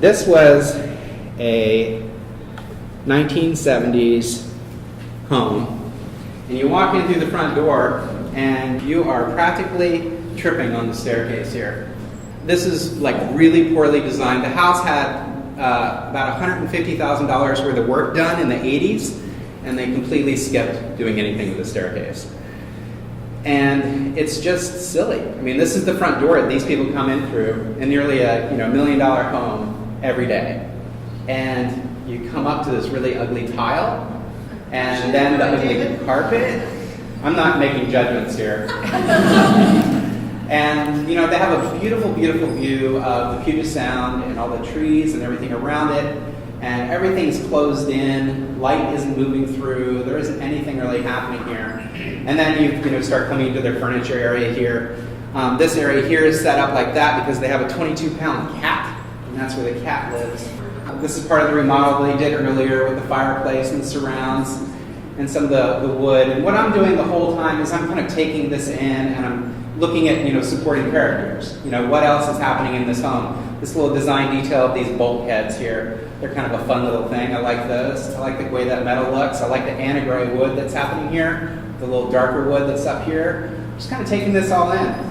This was a 1970s home, and you walk in through the front door and you are practically tripping on the staircase here. This is like really poorly designed. The house had about $150,000 worth of work done in the 80s, and they completely skipped doing anything with the staircase. And it's just silly. I mean, this is the front door that these people come in through in nearly a $1 million home every day. And you come up to this really ugly tile, and then the ugly carpet. I'm not making judgments here. And they have a beautiful, beautiful view of the Puget Sound and all the trees and everything around it. And everything's closed in, light isn't moving through, there isn't anything really happening here. And then you start coming to their furniture area here. This area here is set up like that because they have a 22-pound cat, and that's where the cat lives. This is part of the remodel they did earlier with the fireplace and the surrounds and some of the wood. And what I'm doing the whole time is I'm kind of taking this in and I'm looking at supporting characters. What else is happening in this home? This little design detail of these bulkheads here. They're kind of a fun little thing. I like those. I like the way that metal looks. I like the anagray wood that's happening here, the little darker wood that's up here. Just kind of taking this all in.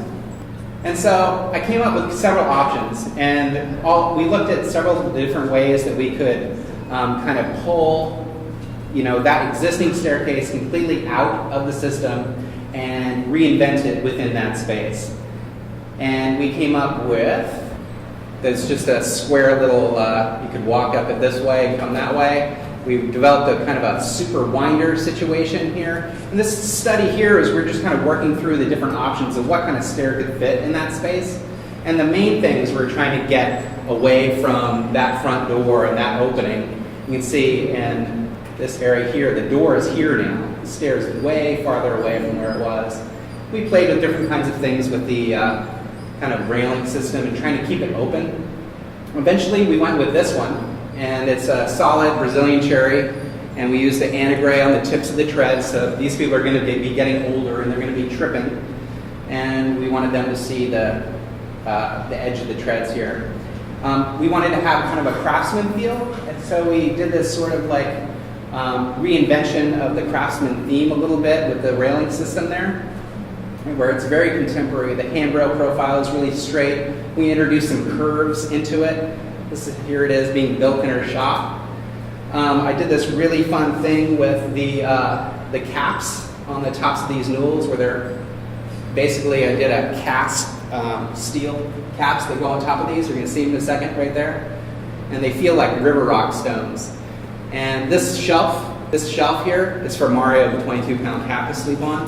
And so I came up with several options, and we looked at several different ways that we could kind of pull that existing staircase completely out of the system and reinvent it within that space. And we came up with, there's just a square little, you could walk up it this way and come that way. We've developed a kind of a super winder situation here. And this study here is we're just kind of working through the different options of what kind of stair could fit in that space. And the main thing is we're trying to get away from that front door and that opening. You can see in this area here, the door is here now. The stair is way farther away from where it was. We played with different kinds of things with the kind of railing system and trying to keep it open. Eventually we went with this one, and it's a solid Brazilian cherry, and we used the anagray on the tips of the treads, so these people are going to be getting older and they're going to be tripping, and we wanted them to see the edge of the treads here. We wanted to have kind of a craftsman feel, and so we did this sort of like reinvention of the craftsman theme a little bit with the railing system there, where it's very contemporary. The handrail profile is really straight. We introduced some curves into it. Here it is being built in her shop. I did this really fun thing with the caps on the tops of these newels, where they're basically, I did a cast steel caps that go on top of these. You're going to see them in a second right there. And they feel like river rock stones. And this shelf here is for Mario, the 22-pound cat to sleep on.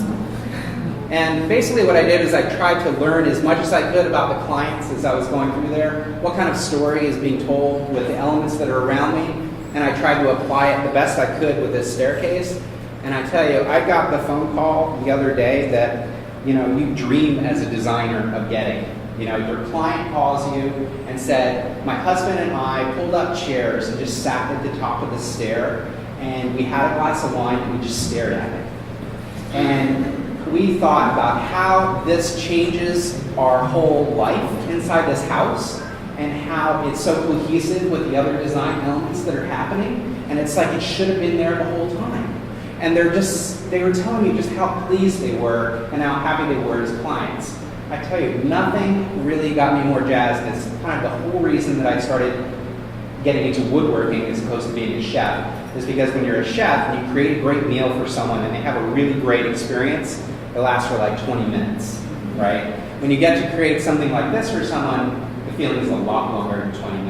And basically what I did is I tried to learn as much as I could about the clients as I was going through there, what kind of story is being told with the elements that are around me, and I tried to apply it the best I could with this staircase. And I tell you, I got the phone call the other day that you dream as a designer of getting. Your client calls you and said, my husband and I pulled up chairs and just sat at the top of the stair, and we had a glass of wine and we just stared at it. And we thought about how this changes our whole life inside this house and how it's so cohesive with the other design elements that are happening. And it's like it should have been there the whole time. And they were telling me just how pleased they were and how happy they were as clients. I tell you, nothing really got me more jazzed. It's kind of the whole reason that I started getting into woodworking as opposed to being a chef, is because when you're a chef and you create a great meal for someone and they have a really great experience, it lasts for like 20 minutes, right? When you get to create something like this for someone, the feeling is a lot longer than 20